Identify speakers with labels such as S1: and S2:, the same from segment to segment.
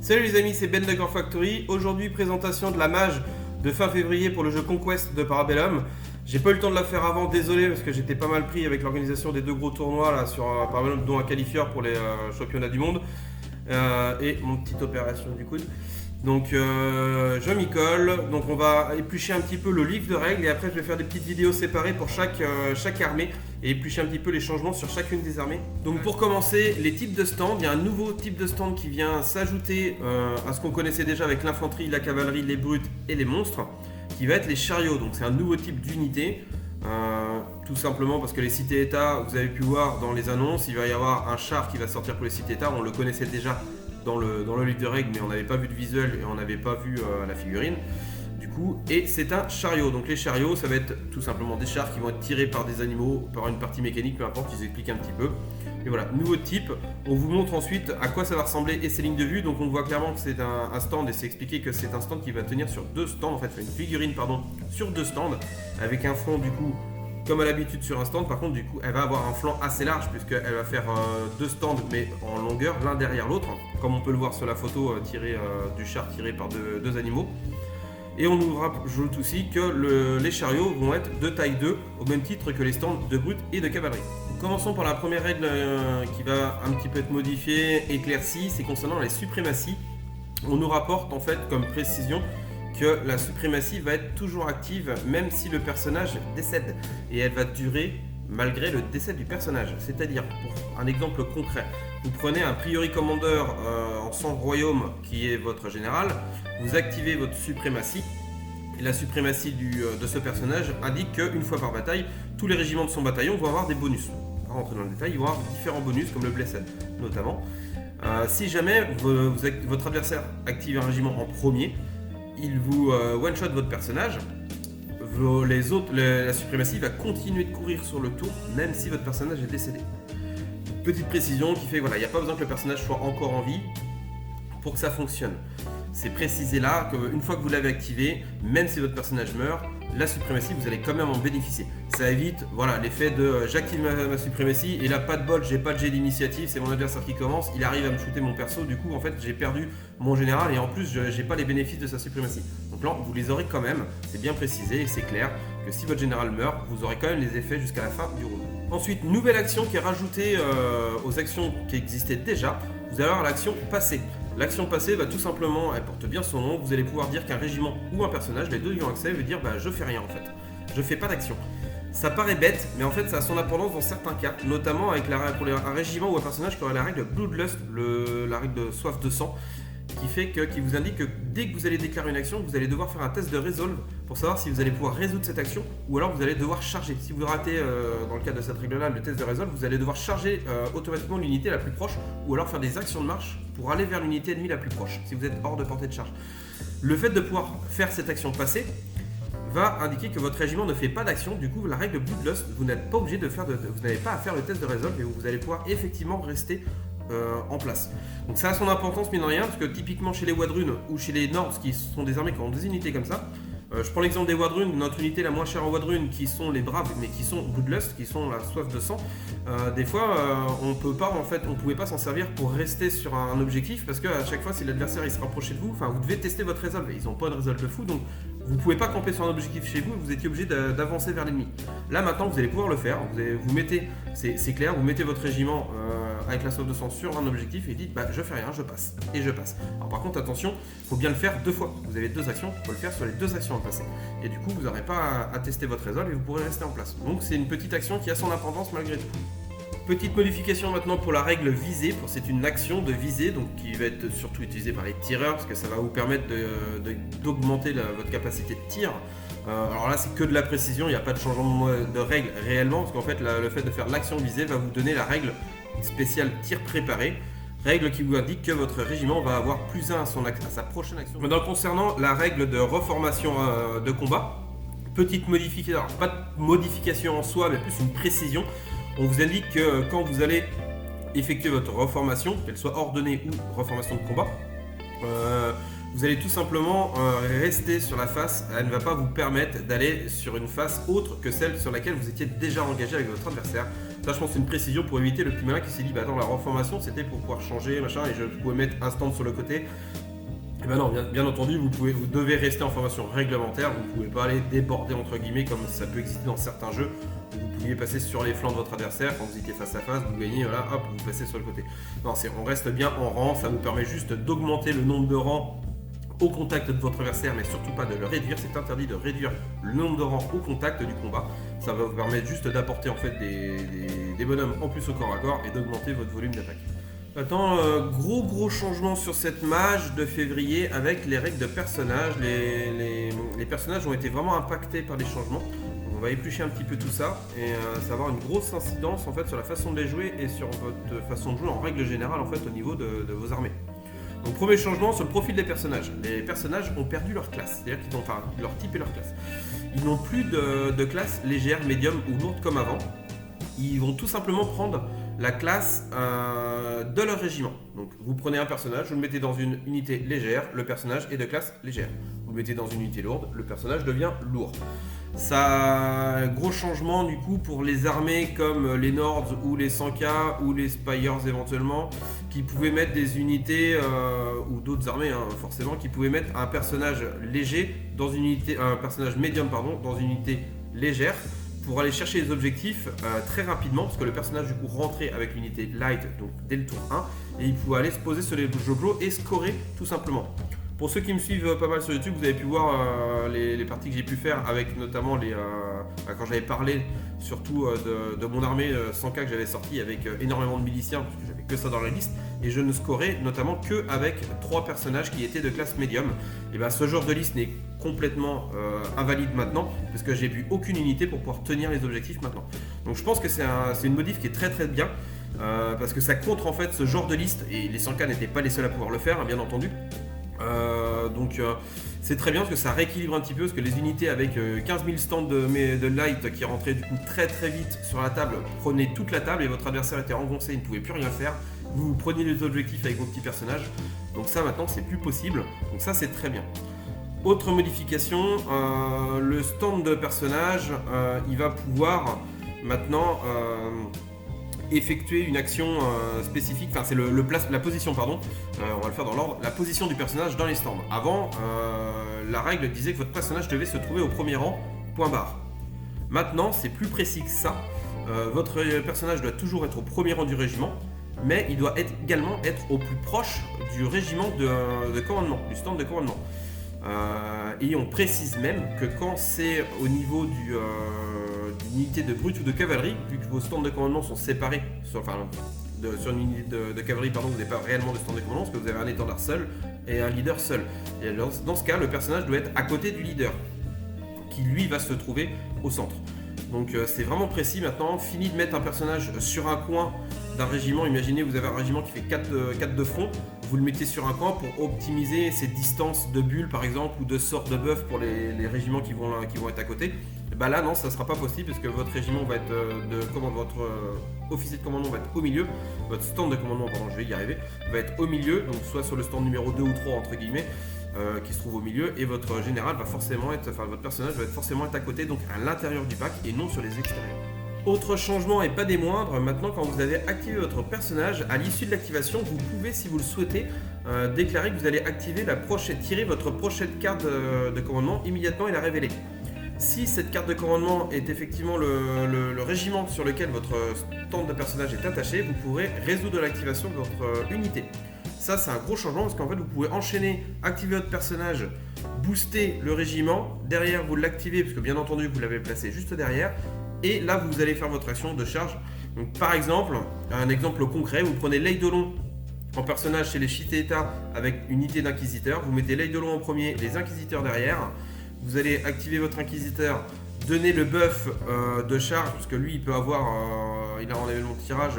S1: Salut les amis, c'est Ben de Core Factory. Aujourd'hui, présentation de la mage de fin février pour le jeu Conquest de Parabellum. J'ai pas eu le temps de la faire avant, désolé, parce que j'étais pas mal pris avec l'organisation des deux gros tournois là sur Parabellum, dont un qualifieur pour les championnats du monde et mon petite opération du coude. Donc je m'y colle, donc on va éplucher un petit peu le livre de règles et après je vais faire des petites vidéos séparées pour chaque armée et éplucher un petit peu les changements sur chacune des armées. Donc pour commencer, les types de stands, il y a un nouveau type de stand qui vient s'ajouter à ce qu'on connaissait déjà avec l'infanterie, la cavalerie, les brutes et les monstres, qui va être les chariots. Donc c'est un nouveau type d'unité, tout simplement parce que les cités-états, vous avez pu voir dans les annonces, il va y avoir un char qui va sortir pour les cités-états, on le connaissait déjà dans le livre de règles, mais on n'avait pas vu de visuel et on n'avait pas vu la figurine du coup, et c'est un chariot. Donc les chariots, ça va être tout simplement des chars qui vont être tirés par des animaux, par une partie mécanique, peu importe, ils expliquent un petit peu. Et voilà, nouveau type. On vous montre ensuite à quoi ça va ressembler et ses lignes de vue. Donc on voit clairement que c'est un stand, et c'est expliqué que c'est un stand qui va tenir sur deux stands, en fait une figurine pardon, sur deux stands, avec un front du coup comme à l'habitude sur un stand. Par contre du coup elle va avoir un flanc assez large puisqu'elle va faire deux stands mais en longueur l'un derrière l'autre, comme on peut le voir sur la photo du char tiré par deux animaux. Et on nous rajoute aussi que les chariots vont être de taille 2 au même titre que les stands de brute et de cavalerie. Commençons par la première règle qui va un petit peu être modifiée, éclaircie, c'est concernant les suprématies. On nous rapporte en fait comme précision que la suprématie va être toujours active même si le personnage décède, et elle va durer malgré le décès du personnage. C'est-à-dire, pour un exemple concret, vous prenez un priori commander en 100 royaumes qui est votre général, vous activez votre suprématie, et la suprématie de ce personnage indique qu'une fois par bataille, tous les régiments de son bataillon vont avoir des bonus. On va rentrer dans le détail, ils vont avoir différents bonus comme le Blessed notamment. Si jamais votre adversaire active un régiment en premier, il vous one-shot votre personnage. La suprématie va continuer de courir sur le tour même si votre personnage est décédé. Petite précision qui fait voilà, il n'y a pas besoin que le personnage soit encore en vie pour que ça fonctionne. C'est précisé là qu'une fois que vous l'avez activé, même si votre personnage meurt, la suprématie vous allez quand même en bénéficier. Ça évite voilà, l'effet de j'active ma suprématie et là pas de bol, j'ai pas de jet d'initiative, c'est mon adversaire qui commence, il arrive à me shooter mon perso, du coup en fait j'ai perdu mon général et en plus j'ai pas les bénéfices de sa suprématie. Donc là vous les aurez quand même, c'est bien précisé et c'est clair que si votre général meurt, vous aurez quand même les effets jusqu'à la fin du round. Ensuite, nouvelle action qui est rajoutée aux actions qui existaient déjà, vous allez avoir l'action passée. L'action passée, tout simplement, elle porte bien son nom, vous allez pouvoir dire qu'un régiment ou un personnage, les deux y ont accès, veut dire je fais rien en fait, je fais pas d'action. Ça paraît bête, mais en fait ça a son importance dans certains cas, notamment avec pour un régiment ou un personnage qui aurait la règle Bloodlust, la règle de soif de sang, qui vous indique que dès que vous allez déclarer une action, vous allez devoir faire un test de Resolve pour savoir si vous allez pouvoir résoudre cette action ou alors vous allez devoir charger. Si vous ratez, dans le cadre de cette règle-là, le test de Resolve, vous allez devoir charger automatiquement l'unité la plus proche ou alors faire des actions de marche pour aller vers l'unité ennemie la plus proche si vous êtes hors de portée de charge. Le fait de pouvoir faire cette action passée va indiquer que votre régiment ne fait pas d'action, du coup la règle Bloodlust, vous n'êtes pas obligé vous n'avez pas à faire le test de Resolve et vous allez pouvoir effectivement rester en place. Donc ça a son importance mine de rien, parce que typiquement chez les Wadrunes ou chez les Nords qui sont des armées qui ont des unités comme ça, je prends l'exemple des Wadrunes, notre unité la moins chère en Wadrunes qui sont les braves mais qui sont Bloodlust, qui sont la soif de sang, des fois on pouvait pas s'en servir pour rester sur un objectif parce que à chaque fois si l'adversaire il se rapprochait de vous, vous devez tester votre résolve et ils n'ont pas de résolve de fou, donc vous pouvez pas camper sur un objectif chez vous, vous étiez obligé d'avancer vers l'ennemi. Là maintenant vous allez pouvoir le faire, vous mettez, c'est clair, vous mettez votre régiment avec la soif de sang sur un objectif et dites je fais rien, je passe, et je passe. Alors par contre attention, il faut bien le faire deux fois, vous avez deux actions, il faut le faire sur les deux actions à passer. Et du coup vous n'aurez pas à tester votre résolve et vous pourrez rester en place. Donc c'est une petite action qui a son importance malgré tout. Petite modification maintenant pour la règle visée, c'est une action de visée donc qui va être surtout utilisée par les tireurs parce que ça va vous permettre d'augmenter votre capacité de tir. Alors là c'est que de la précision, il n'y a pas de changement de règle réellement parce qu'en fait le fait de faire l'action visée va vous donner la règle spéciale tir préparé. Règle qui vous indique que votre régiment va avoir +1 à sa prochaine action. Maintenant concernant la règle de reformation de combat, petite modification, alors pas de modification en soi mais plus une précision. On vous indique que quand vous allez effectuer votre reformation, qu'elle soit ordonnée ou reformation de combat, vous allez tout simplement rester sur la face. Elle ne va pas vous permettre d'aller sur une face autre que celle sur laquelle vous étiez déjà engagé avec votre adversaire. Ça, je pense, c'est une précision pour éviter le petit malin qui s'est dit, bah attends, la reformation, c'était pour pouvoir changer, machin, et je pouvais mettre un stand sur le côté. Et ben non, bien entendu, vous devez rester en formation réglementaire, vous ne pouvez pas aller déborder entre guillemets comme ça peut exister dans certains jeux. Vous pouviez passer sur les flancs de votre adversaire, quand vous étiez face à face, vous gagnez, voilà, hop, vous passez sur le côté. Non, on reste bien en rang, ça nous permet juste d'augmenter le nombre de rangs au contact de votre adversaire, mais surtout pas de le réduire. C'est interdit de réduire le nombre de rangs au contact du combat. Ça va vous permettre juste d'apporter en fait des bonhommes en plus au corps à corps et d'augmenter votre volume d'attaque. Maintenant, gros changement sur cette mage de février avec les règles de personnages. Les personnages ont été vraiment impactés par les changements. On va éplucher un petit peu tout ça et ça va avoir une grosse incidence en fait sur la façon de les jouer et sur votre façon de jouer en règle générale en fait au niveau de vos armées. Donc premier changement sur le profil des personnages. Les personnages ont perdu leur classe, c'est-à-dire qu'ils ont leur type et leur classe. Ils n'ont plus de classe légère, médium ou lourde comme avant. Ils vont tout simplement prendre la classe de leur régiment. Donc vous prenez un personnage, vous le mettez dans une unité légère, le personnage est de classe légère. Vous le mettez dans une unité lourde, le personnage devient lourd. Ça a un gros changement du coup pour les armées comme les Nords ou les 100K ou les Spires éventuellement, qui pouvaient mettre des unités ou d'autres armées forcément, qui pouvaient mettre un personnage léger dans une unité, un personnage médium pardon, dans une unité légère, pour aller chercher les objectifs très rapidement, parce que le personnage du coup rentrait avec l'unité light donc dès le tour 1 et il pouvait aller se poser sur les joblos et scorer tout simplement. Pour ceux qui me suivent pas mal sur YouTube, vous avez pu voir les parties que j'ai pu faire avec notamment quand j'avais parlé surtout de mon armée 100K que j'avais sorti avec énormément de miliciens, parce que j'avais que ça dans la liste, et je ne scorais notamment que avec 3 personnages qui étaient de classe médium. Et bien ce genre de liste n'est complètement invalide maintenant, parce que j'ai plus aucune unité pour pouvoir tenir les objectifs maintenant. Donc je pense que c'est une modif qui est très bien, parce que ça contre en fait ce genre de liste, et les 100K n'étaient pas les seuls à pouvoir le faire, bien entendu. Donc c'est très bien parce que ça rééquilibre un petit peu, parce que les unités avec 15 000 stands de light qui rentraient du coup très vite sur la table prenaient toute la table et votre adversaire était engoncé, il ne pouvait plus rien faire. Vous preniez les objectifs avec vos petits personnages, donc ça maintenant c'est plus possible, donc ça c'est très bien. Autre modification, le stand de personnage, il va pouvoir maintenant effectuer une action spécifique, enfin c'est la position pardon, on va le faire dans l'ordre, la position du personnage dans les stands. Avant, la règle disait que votre personnage devait se trouver au premier rang, point barre. Maintenant c'est plus précis que ça, votre personnage doit toujours être au premier rang du régiment, mais il doit également être au plus proche du régiment de commandement, du stand de commandement. Et on précise même que quand c'est au niveau d'une unité de brute ou de cavalerie, vu que vos stands de commandement sont séparés sur une unité de cavalerie, pardon, vous n'avez pas réellement de stand de commandement parce que vous avez un étendard seul et un leader seul. Et dans ce cas, le personnage doit être à côté du leader, qui lui va se trouver au centre. Donc c'est vraiment précis maintenant. Fini de mettre un personnage sur un coin d'un régiment. Imaginez, vous avez un régiment qui fait 4 de front, vous le mettez sur un coin pour optimiser ses distances de bulles par exemple, ou de sorts de buff pour les régiments qui vont être à côté. Et bah là non, ça sera pas possible parce que votre régiment va être votre officier de commandement va être au milieu, votre stand de commandement, pardon, je vais y arriver, va être au milieu, donc soit sur le stand numéro 2 ou 3 entre guillemets, qui se trouve au milieu, et votre général va forcément être, votre personnage va forcément être à côté, donc à l'intérieur du pack et non sur les extérieurs. Autre changement et pas des moindres, maintenant quand vous avez activé votre personnage, à l'issue de l'activation, vous pouvez, si vous le souhaitez, déclarer que vous allez tirer votre prochaine carte de commandement immédiatement et la révéler. Si cette carte de commandement est effectivement le régiment sur lequel votre stand de personnage est attaché, vous pourrez résoudre l'activation de votre unité. Ça c'est un gros changement parce qu'en fait vous pouvez enchaîner, activer votre personnage, booster le régiment, derrière vous l'activez parce que bien entendu vous l'avez placé juste derrière, et là vous allez faire votre action de charge. Donc par exemple, un exemple concret, vous prenez l'Eidolon en personnage chez les Chité-État avec une unité d'inquisiteurs, vous mettez l'Eidolon en premier, les inquisiteurs derrière, vous allez activer votre inquisiteur, donner le buff de charge, parce que lui il peut avoir, il a en événement de tirage,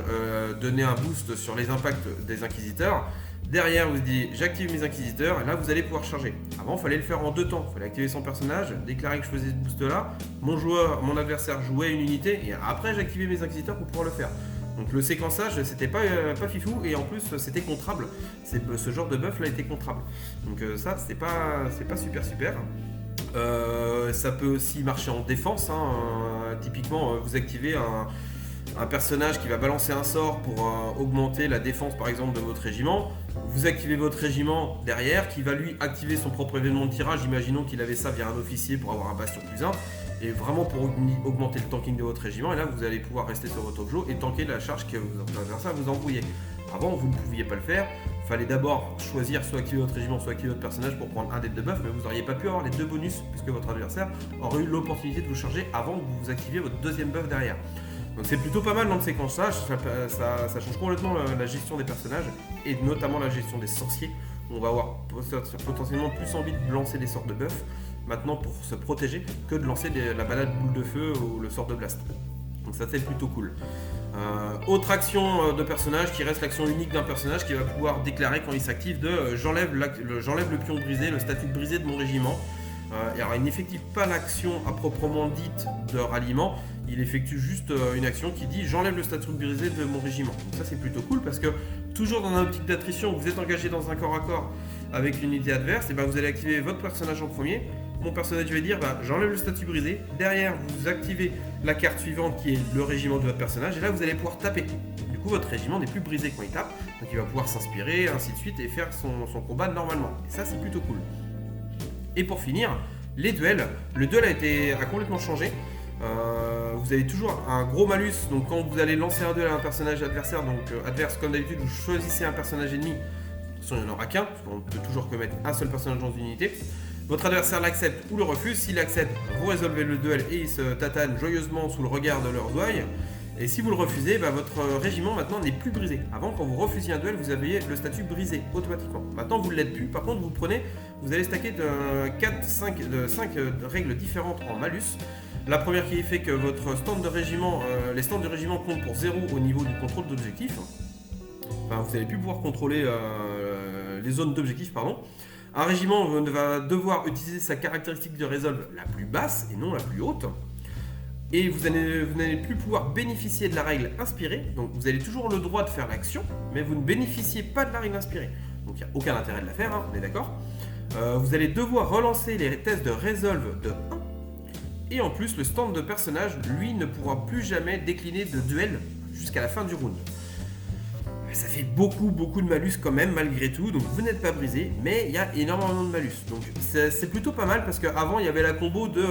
S1: donner un boost sur les impacts des inquisiteurs. Derrière vous dites j'active mes inquisiteurs et là vous allez pouvoir charger. Avant il fallait le faire en 2 temps, il fallait activer son personnage, déclarer que je faisais ce boost là, mon adversaire jouait une unité et après j'activais mes inquisiteurs pour pouvoir le faire. Donc le séquençage c'était pas fifou et en plus c'était contrable, ce genre de buff là était contrable. Donc ça c'est pas super. Ça peut aussi marcher en défense, typiquement vous activez un personnage qui va balancer un sort pour augmenter la défense par exemple de votre régiment. Vous activez votre régiment derrière qui va lui activer son propre événement de tirage. Imaginons qu'il avait ça via un officier pour avoir un bastion +1 et vraiment pour augmenter le tanking de votre régiment. Et là vous allez pouvoir rester sur votre objet et tanker la charge que votre adversaire vous embrouillait. Avant vous ne pouviez pas le faire. Il fallait d'abord choisir soit activer votre régiment, soit activer votre personnage pour prendre un des deux buffs, mais vous n'auriez pas pu avoir les deux bonus puisque votre adversaire aurait eu l'opportunité de vous charger avant que vous activiez votre deuxième buff derrière. Donc c'est plutôt pas mal dans le séquençage, ça change complètement la gestion des personnages et notamment la gestion des sorciers. On va avoir potentiellement plus envie de lancer des sorts de buff maintenant pour se protéger que de lancer la balade boule de feu ou le sort de blast. Donc ça c'est plutôt cool. Autre action de personnage qui reste l'action unique d'un personnage qui va pouvoir déclarer quand il s'active de j'enlève le pion brisé, le statut brisé de mon régiment. Alors il n'effectue pas l'action à proprement dite de ralliement, il effectue juste une action qui dit j'enlève le statut brisé de mon régiment. Donc ça c'est plutôt cool parce que toujours dans un optique d'attrition, vous êtes engagé dans un corps à corps avec une unité adverse, et vous allez activer votre personnage en premier. Mon personnage va dire j'enlève le statut brisé, derrière vous activez la carte suivante qui est le régiment de votre personnage et là vous allez pouvoir taper. Du coup votre régiment n'est plus brisé quand il tape, donc il va pouvoir s'inspirer ainsi de suite et faire son combat normalement. Et ça c'est plutôt cool. Et pour finir, les duels. Le duel a complètement changé. Vous avez toujours un gros malus, donc quand vous allez lancer un duel à un personnage adversaire, donc adverse comme d'habitude vous choisissez un personnage ennemi, de toute façon il n'y en aura qu'un, parce qu'on peut toujours que mettre un seul personnage dans une unité. Votre adversaire l'accepte ou le refuse, s'il accepte, vous résolvez le duel et il se tatane joyeusement sous le regard de leurs ouailles. Et si vous le refusez, votre régiment maintenant n'est plus brisé. Avant, quand vous refusiez un duel, vous aviez le statut brisé automatiquement. Maintenant, vous ne l'êtes plus. Par contre, vous allez stacker de 5 règles différentes en malus. La première qui fait que votre stand de régiment, les stands de régiment comptent pour 0 au niveau du contrôle d'objectif. Enfin, vous n'allez plus pouvoir contrôler les zones d'objectif, pardon. Un régiment va devoir utiliser sa caractéristique de résolve la plus basse et non la plus haute. Et vous n'allez plus pouvoir bénéficier de la règle inspirée. Donc vous avez toujours le droit de faire l'action, mais vous ne bénéficiez pas de la règle inspirée. Donc il n'y a aucun intérêt de la faire, on est d'accord. Vous allez devoir relancer les tests de résolve de 1. Et en plus, le stand de personnage, lui, ne pourra plus jamais décliner de duel jusqu'à la fin du round. Ça fait beaucoup de malus quand même malgré tout, donc vous n'êtes pas brisé, mais il y a énormément de malus. Donc c'est plutôt pas mal parce qu'avant il y avait la combo de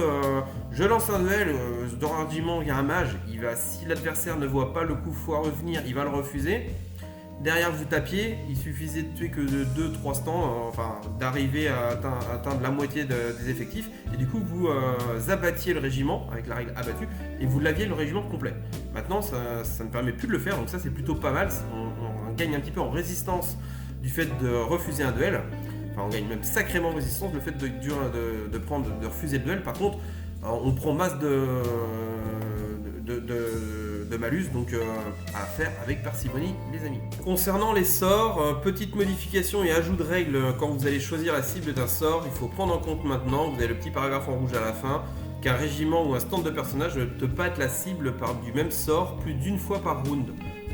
S1: je lance un duel, dans un régiment il y a un mage, si l'adversaire ne voit pas le coup foireux venir, il va le refuser. Derrière vous tapiez, il suffisait de tuer que de 2-3 stands, d'arriver à atteindre la moitié des effectifs, et du coup vous abattiez le régiment avec la règle abattue, et vous l'aviez le régiment complet. Maintenant ça ne permet plus de le faire, donc ça c'est plutôt pas mal, on gagne un petit peu en résistance du fait de refuser un duel, on gagne même sacrément en résistance le fait de refuser le duel. Par contre on prend masse de malus, donc à faire avec parcimonie les amis. Concernant les sorts, petite modification et ajout de règles quand vous allez choisir la cible d'un sort, il faut prendre en compte maintenant, vous avez le petit paragraphe en rouge à la fin, qu'un régiment ou un stand de personnage ne peut pas être la cible du même sort plus d'une fois par round.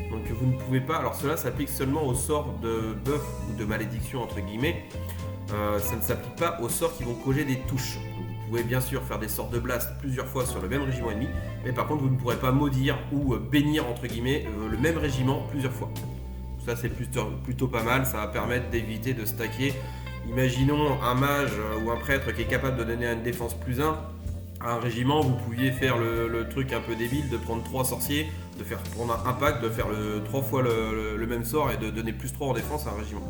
S1: Donc vous ne pouvez pas, alors cela s'applique seulement aux sorts de buff ou de malédiction entre guillemets, ça ne s'applique pas aux sorts qui vont coller des touches. Vous pouvez bien sûr faire des sorts de blast plusieurs fois sur le même régiment ennemi, mais par contre vous ne pourrez pas maudire ou bénir entre guillemets le même régiment plusieurs fois. Ça c'est plutôt pas mal, ça va permettre d'éviter de stacker. Imaginons un mage ou un prêtre qui est capable de donner une défense +1 à un régiment, vous pouviez faire le truc un peu débile de prendre 3 sorciers, de faire prendre un impact, de faire 3 fois le même sort et de donner +3 en défense à un régiment.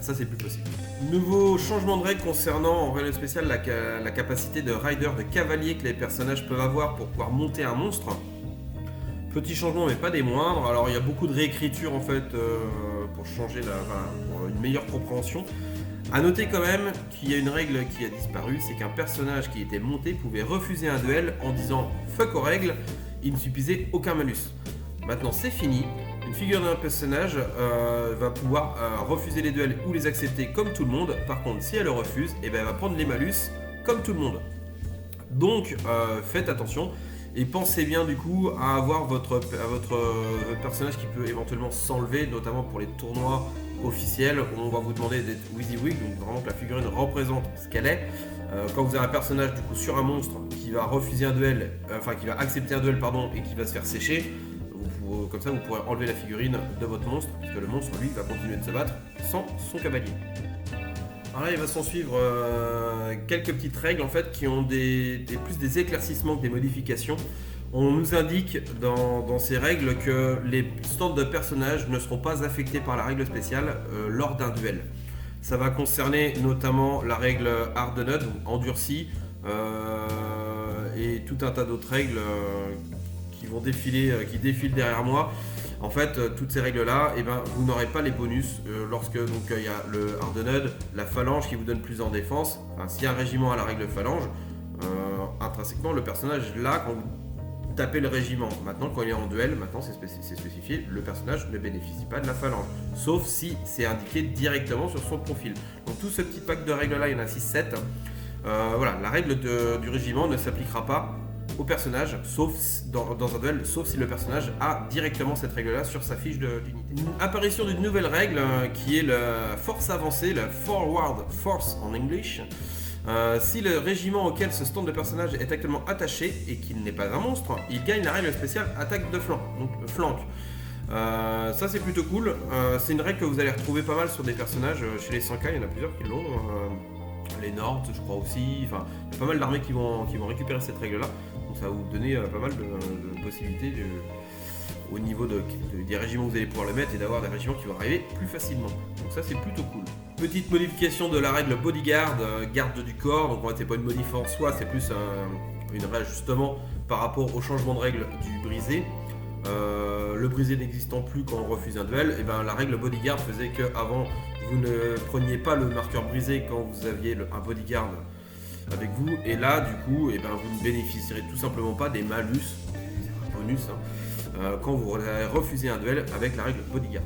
S1: Ça c'est plus possible. Nouveau changement de règle concernant en réel spécial la capacité de rider, de cavalier que les personnages peuvent avoir pour pouvoir monter un monstre. Petit changement mais pas des moindres. Alors il y a beaucoup de réécriture en fait pour changer pour une meilleure compréhension. A noter quand même qu'il y a une règle qui a disparu, c'est qu'un personnage qui était monté pouvait refuser un duel en disant fuck aux règles, il ne suffisait aucun malus. Maintenant c'est fini. Une figure d'un personnage va pouvoir refuser les duels ou les accepter comme tout le monde. Par contre, si elle le refuse, elle va prendre les malus comme tout le monde. Donc, faites attention et pensez bien du coup à avoir votre personnage qui peut éventuellement s'enlever, notamment pour les tournois officiels où on va vous demander d'être WYSIWYG, donc vraiment que la figurine représente ce qu'elle est. Quand vous avez un personnage du coup sur un monstre qui va refuser un duel, qui va accepter un duel et qui va se faire sécher, comme ça vous pourrez enlever la figurine de votre monstre, puisque le monstre lui va continuer de se battre sans son cavalier. Alors là il va s'en suivre quelques petites règles en fait qui ont plus des éclaircissements que des modifications. On nous indique dans ces règles que les stands de personnages ne seront pas affectés par la règle spéciale lors d'un duel. Ça va concerner notamment la règle Hardened, endurcie, et tout un tas d'autres règles qui défilent derrière moi. En fait, toutes ces règles-là, vous n'aurez pas les bonus lorsque il y a le Hardened, la phalange qui vous donne plus en défense. Enfin, s'il y a un régiment à la règle phalange, intrinsèquement le personnage là, quand vous tapez le régiment, maintenant quand il est en duel, maintenant c'est spécifié, le personnage ne bénéficie pas de la phalange, sauf si c'est indiqué directement sur son profil. Donc tout ce petit pack de règles là, il y en a 6-7. Voilà, la règle du régiment ne s'appliquera pas au personnage, sauf dans un duel, sauf si le personnage a directement cette règle-là sur sa fiche d'unité. Apparition d'une nouvelle règle qui est la force avancée, la Forward Force en English. Si le régiment auquel ce stand de personnage est actuellement attaché et qu'il n'est pas un monstre, il gagne la règle spéciale attaque de flanc, donc flank. Ça c'est plutôt cool, c'est une règle que vous allez retrouver pas mal sur des personnages chez les 100K, il y en a plusieurs qui l'ont. Les Nords, je crois aussi. Enfin, il y a pas mal d'armées qui vont récupérer cette règle-là. Donc ça va vous donner pas mal de possibilités au niveau des régiments que vous allez pouvoir le mettre et d'avoir des régiments qui vont arriver plus facilement. Donc ça, c'est plutôt cool. Petite modification de la règle Bodyguard, garde du corps. Donc en fait, c'est pas une modif en soi, c'est plus une réajustement par rapport au changement de règle du brisé. Le brisé n'existant plus quand on refuse un duel, et la règle Bodyguard faisait que avant vous ne preniez pas le marqueur brisé quand vous aviez un bodyguard avec vous, et là du coup vous ne bénéficierez tout simplement pas des malus, bonus, quand vous refusez un duel avec la règle bodyguard.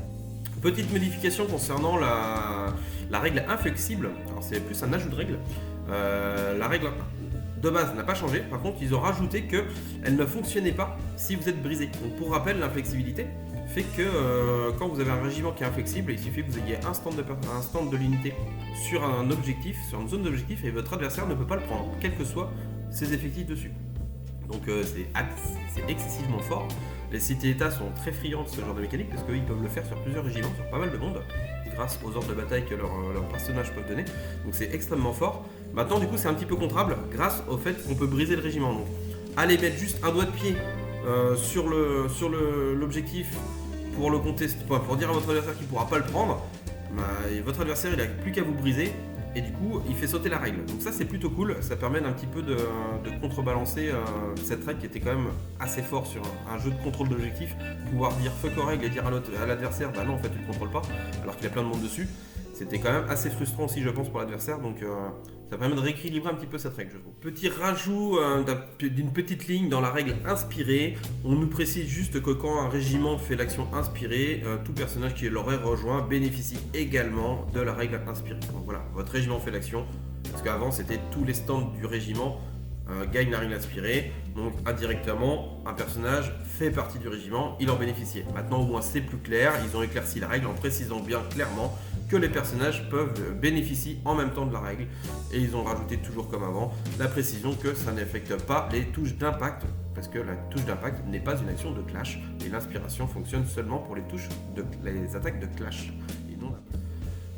S1: Petite modification concernant la règle inflexible, alors c'est plus un ajout de règle, la règle de base n'a pas changé, par contre ils ont rajouté qu'elle ne fonctionnait pas si vous êtes brisé. Donc pour rappel, l'inflexibilité fait que quand vous avez un régiment qui est inflexible, il suffit que vous ayez un stand de l'unité sur un objectif, sur une zone d'objectif, et votre adversaire ne peut pas le prendre, quels que soient ses effectifs dessus. Donc c'est excessivement fort. Les cités-états sont très friands de ce genre de mécanique parce qu'ils peuvent le faire sur plusieurs régiments, sur pas mal de monde, grâce aux ordres de bataille que leurs personnages peuvent donner. Donc c'est extrêmement fort. Maintenant du coup c'est un petit peu contrable grâce au fait qu'on peut briser le régiment. Donc aller mettre juste un doigt de pied sur l'objectif pour le contester, pour dire à votre adversaire qu'il ne pourra pas le prendre, votre adversaire il n'a plus qu'à vous briser et du coup il fait sauter la règle. Donc ça c'est plutôt cool, ça permet d'un petit peu de contrebalancer cette règle qui était quand même assez fort sur un jeu de contrôle d'objectif, pouvoir dire fuck aux règles et dire à l'adversaire bah non en fait tu ne contrôles pas alors qu'il y a plein de monde dessus. C'était quand même assez frustrant aussi je pense pour l'adversaire, donc ça permet de rééquilibrer un petit peu cette règle je trouve. Petit rajout d'une petite ligne dans la règle inspirée, on nous précise juste que quand un régiment fait l'action inspirée, tout personnage qui l'aurait rejoint bénéficie également de la règle inspirée. Donc voilà, votre régiment fait l'action, parce qu'avant c'était tous les stands du régiment gagnent la règle inspirée, donc indirectement un personnage fait partie du régiment, il en bénéficiait. Maintenant au moins c'est plus clair, ils ont éclairci la règle en précisant bien clairement que les personnages peuvent bénéficier en même temps de la règle, et ils ont rajouté toujours comme avant la précision que ça n'affecte pas les touches d'impact, parce que la touche d'impact n'est pas une action de clash et l'inspiration fonctionne seulement pour les attaques de clash et non.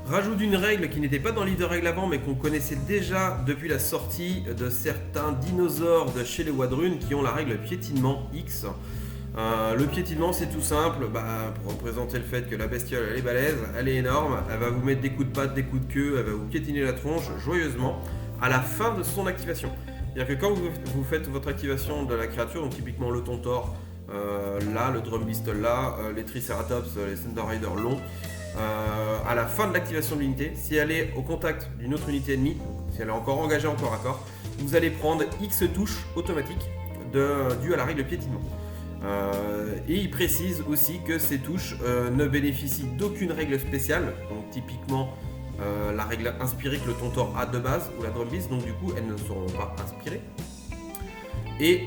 S1: Rajout d'une règle qui n'était pas dans le livre de règles avant mais qu'on connaissait déjà depuis la sortie de certains dinosaures de chez les Wadrun qui ont la règle piétinement X. Le piétinement c'est tout simple, pour représenter le fait que la bestiole elle est balèze, elle est énorme, elle va vous mettre des coups de patte, des coups de queue, elle va vous piétiner la tronche joyeusement à la fin de son activation. C'est-à-dire que quand vous faites votre activation de la créature, donc typiquement le Tontor là, le Drum Beast là, les Triceratops, les Thunder Rider longs, à la fin de l'activation de l'unité, si elle est au contact d'une autre unité ennemie, si elle est encore engagée en corps à corps, vous allez prendre X touches automatiques dues à la règle piétinement. Et il précise aussi que ces touches ne bénéficient d'aucune règle spéciale, donc typiquement la règle inspirée que le Tontor a de base ou la Drum Beast, donc du coup elles ne seront pas inspirées. Et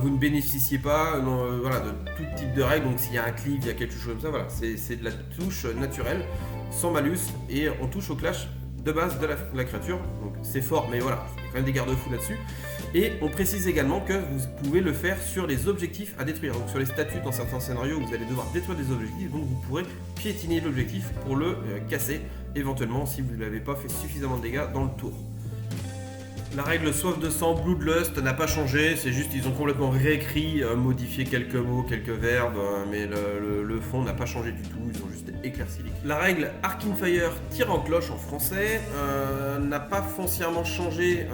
S1: vous ne bénéficiez pas de tout type de règles, donc s'il y a un cleave, il y a quelque chose comme ça, voilà, c'est de la touche naturelle, sans malus, et on touche au clash de base de la créature, donc c'est fort, mais voilà, il y a quand même des garde-fous là-dessus. Et on précise également que vous pouvez le faire sur les objectifs à détruire. Donc sur les statuts, dans certains scénarios, vous allez devoir détruire des objectifs, donc vous pourrez piétiner l'objectif pour le casser, éventuellement si vous n'avez pas fait suffisamment de dégâts dans le tour. La règle soif de sang, Bloodlust, n'a pas changé, c'est juste ils ont complètement réécrit, modifié quelques mots, quelques verbes, mais le fond n'a pas changé du tout, ils ont juste éclairci l'équipe. La règle Arcane Fire, tir en cloche en français, n'a pas foncièrement changé,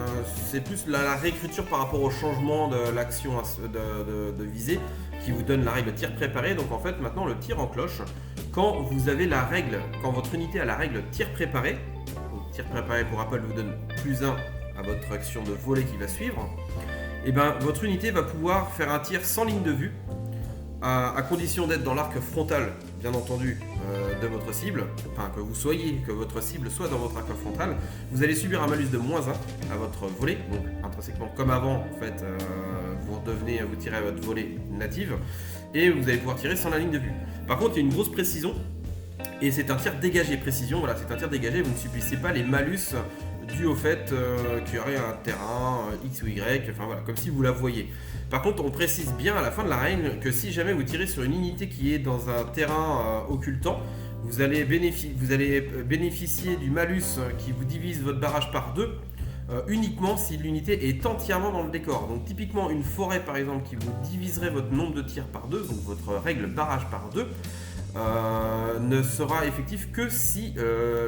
S1: c'est plus la réécriture par rapport au changement de l'action de visée qui vous donne la règle tir préparé. Donc en fait maintenant le tir en cloche, quand vous avez la règle, quand votre unité a la règle tir préparé, donc tir préparé pour rappel vous donne +1 à votre action de voler qui va suivre, et ben votre unité va pouvoir faire un tir sans ligne de vue, à condition d'être dans l'arc frontal, bien entendu, de votre cible, enfin que votre cible soit dans votre arc frontal. Vous allez subir un malus de -1 à votre volée, donc intrinsèquement comme avant, en fait, vous tirez à votre volée native, et vous allez pouvoir tirer sans la ligne de vue. Par contre, il y a une grosse précision, et c'est un tir dégagé, précision, voilà, c'est un tir dégagé, vous ne subissez pas les malus dû au fait qu'il y aurait un terrain X ou Y, enfin voilà, comme si vous la voyez. Par contre, on précise bien à la fin de la règle que si jamais vous tirez sur une unité qui est dans un terrain occultant, vous allez bénéficier du malus qui vous divise votre barrage par 2 uniquement si l'unité est entièrement dans le décor. Donc typiquement une forêt par exemple qui vous diviserait votre nombre de tirs par 2, donc votre règle barrage par 2, ne sera effectif que si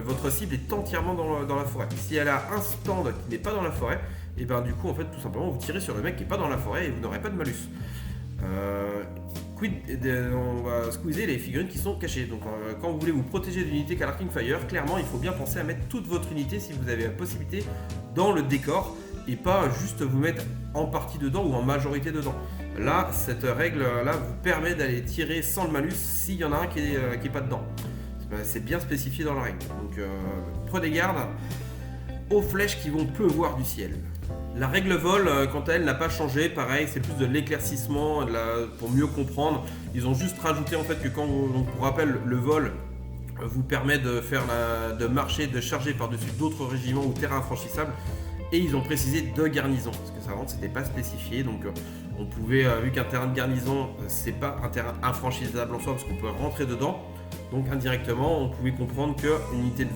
S1: votre cible est entièrement dans la forêt. Si elle a un stand qui n'est pas dans la forêt, et ben du coup en fait tout simplement vous tirez sur le mec qui n'est pas dans la forêt et vous n'aurez pas de malus. On va squeezer les figurines qui sont cachées. Donc quand vous voulez vous protéger d'une unité qu'à l'Arcane Fire, clairement il faut bien penser à mettre toute votre unité si vous avez la possibilité dans le décor et pas juste vous mettre en partie dedans ou en majorité dedans. Là, cette règle-là vous permet d'aller tirer sans le malus s'il y en a un qui est pas dedans. C'est bien spécifié dans la règle. Donc prenez garde aux flèches qui vont pleuvoir du ciel. La règle vol, quant à elle, n'a pas changé. Pareil, c'est plus de l'éclaircissement pour mieux comprendre. Ils ont juste rajouté en fait que pour rappel, le vol vous permet de marcher, de charger par-dessus d'autres régiments ou terrains infranchissables. Et ils ont précisé 2 garnisons, parce que ça avant c'était pas spécifié, donc on pouvait, vu qu'un terrain de garnison c'est pas un terrain infranchisable en soi, parce qu'on peut rentrer dedans, donc indirectement on pouvait comprendre qu'une unité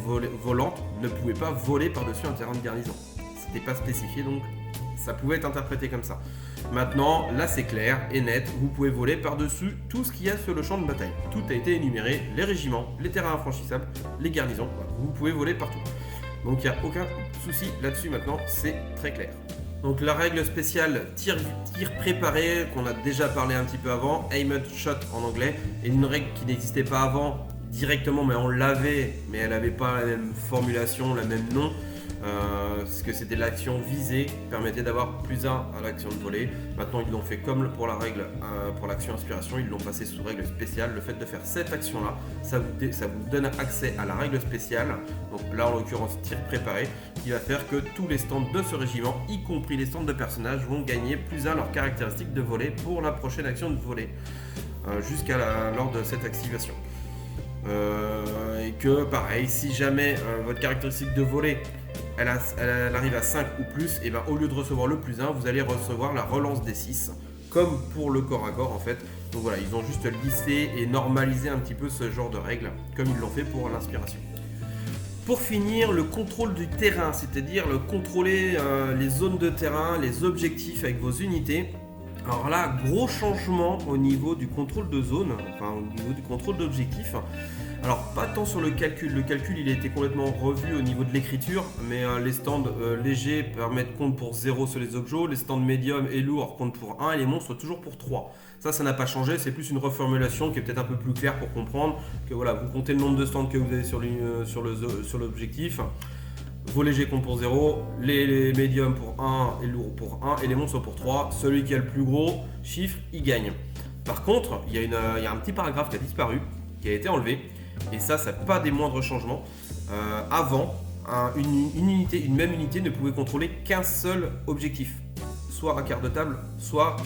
S1: volante ne pouvait pas voler par-dessus un terrain de garnison. C'était pas spécifié, donc ça pouvait être interprété comme ça. Maintenant, là c'est clair et net, vous pouvez voler par-dessus tout ce qu'il y a sur le champ de bataille. Tout a été énuméré, les régiments, les terrains infranchissables, les garnisons, voilà. Vous pouvez voler partout. Donc il n'y a aucun souci là-dessus maintenant, c'est très clair. Donc la règle spéciale tir préparé, qu'on a déjà parlé un petit peu avant, aimed shot en anglais, est une règle qui n'existait pas avant directement, mais on l'avait, mais elle n'avait pas la même formulation, le même nom. Parce que c'était l'action visée qui permettait d'avoir +1 à l'action de voler. Maintenant ils l'ont fait comme pour la règle pour l'action inspiration, ils l'ont passé sous règle spéciale. Le fait de faire cette action là, ça vous donne accès à la règle spéciale, donc là en l'occurrence tir préparé, qui va faire que tous les stands de ce régiment, y compris les stands de personnages, vont gagner +1 leur caractéristique de voler pour la prochaine action de voler lors de cette activation. Et que pareil, si jamais votre caractéristique de voler elle arrive à 5 ou plus, et ben au lieu de recevoir le +1, vous allez recevoir la relance des 6, comme pour le corps à corps en fait. Donc voilà, ils ont juste lissé et normalisé un petit peu ce genre de règles, comme ils l'ont fait pour l'inspiration. Pour finir, le contrôle du terrain, c'est-à-dire contrôler les zones de terrain, les objectifs avec vos unités. Alors là, gros changement au niveau du contrôle de zone, enfin au niveau du contrôle d'objectif. Alors pas tant sur le calcul il a été complètement revu au niveau de l'écriture, mais les stands légers comptent pour 0 sur les objets, les stands médiums et lourds comptent pour 1 et les monstres toujours pour 3. Ça n'a pas changé, c'est plus une reformulation qui est peut-être un peu plus claire pour comprendre que voilà, vous comptez le nombre de stands que vous avez sur l'objectif. Vos légers comptent pour 0, les médiums pour 1 et lourds pour 1 et les monstres pour 3. Celui qui a le plus gros chiffre, il gagne. Par contre, il y a un petit paragraphe qui a disparu, qui a été enlevé. Et ça n'a pas des moindres changements. Avant, une même unité ne pouvait contrôler qu'un seul objectif. Soit un quart de table, soit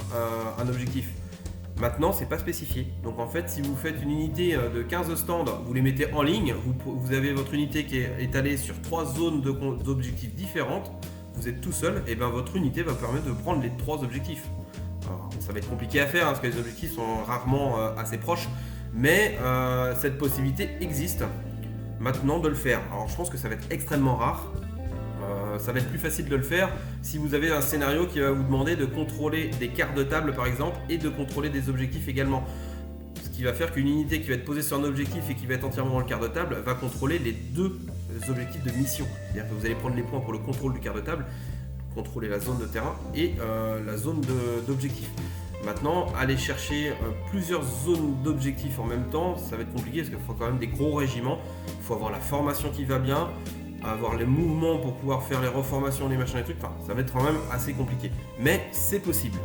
S1: un objectif. Maintenant, c'est pas spécifié. Donc en fait, si vous faites une unité de 15 stands, vous les mettez en ligne, vous avez votre unité qui est étalée sur 3 zones d'objectifs différentes. vous êtes tout seul, et ben votre unité va permettre de prendre les 3 objectifs. Alors, ça va être compliqué à faire parce que les objectifs sont rarement assez proches, mais cette possibilité existe maintenant de le faire. Alors je pense que ça va être extrêmement rare. Ça va être plus facile de le faire si vous avez un scénario qui va vous demander de contrôler des quarts de table par exemple et de contrôler des objectifs également. Ce qui va faire qu'une unité qui va être posée sur un objectif et qui va être entièrement dans le quart de table va contrôler les 2 objectifs de mission. C'est-à-dire que vous allez prendre les points pour le contrôle du quart de table, contrôler la zone de terrain et la zone d'objectif. Maintenant, aller chercher plusieurs zones d'objectifs en même temps, ça va être compliqué parce qu'il faut quand même des gros régiments, il faut avoir la formation qui va bien, avoir les mouvements pour pouvoir faire les reformations, les machins, les trucs, enfin, ça va être quand même assez compliqué. Mais c'est possible.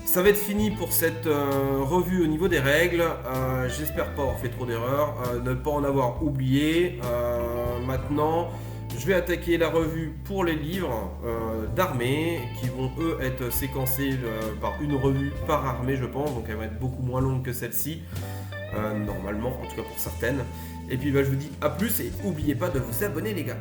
S1: Ça va être fini pour cette revue au niveau des règles. J'espère pas avoir fait trop d'erreurs, ne pas en avoir oublié. Maintenant, je vais attaquer la revue pour les livres d'armée qui vont eux être séquencés par une revue par armée, je pense, donc elles vont être beaucoup moins longues que celle-ci, normalement, en tout cas pour certaines. Et puis je vous dis à plus et n'oubliez pas de vous abonner les gars.